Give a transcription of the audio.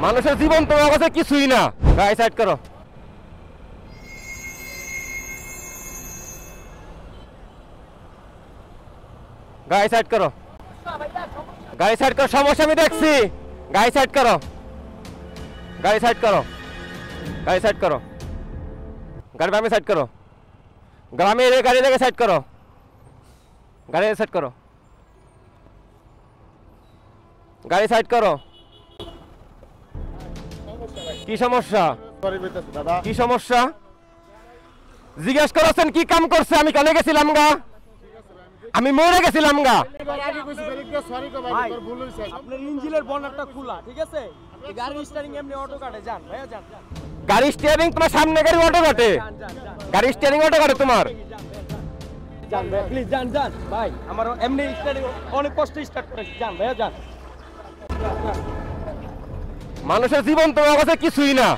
মানুষের জীবন তোমার কাছে কিছুই না। গাড়ি সাইড করো, গাড়ি সাইড করো, গাড়ি সাইড করো। সমস্যা আমি দেখছি। গাড়ি সাইড করো, গাড়ি সাইড করো, গাড়ি সাইড করো, গাড়ি বামে সাইড করো, গ্রামে গাড়ি লেগে সাইড করো, গাড়ি সাইড করো, গাড়ি সাইড করো। কি সমস্যা? কি সমস্যা জিজ্ঞেস করছেন? কি কাম করছে? আমি কানে গেছিলাম গা, আমি মরে গেছিলাম গা। আপনার ইঞ্জিনের বনেটটা খোলা, ঠিক আছে? গাড়ির স্টিয়ারিং এমনি অটো কাটে, যান ভাইয়া যান। গাড়ি স্টিয়ারিং তোমার সামনে, গাড়ি অটো কাটে, গাড়ি স্টিয়ারিং অটো কাটে তোমার। যান ভাই প্লিজ, যান যান ভাই, আমার এমনি স্টিয়ারিং অনেক কষ্ট স্টার্ট করেছি, যান ভাইয়া যান। মানুষের জীবন তোমার কাছে কিছুই না।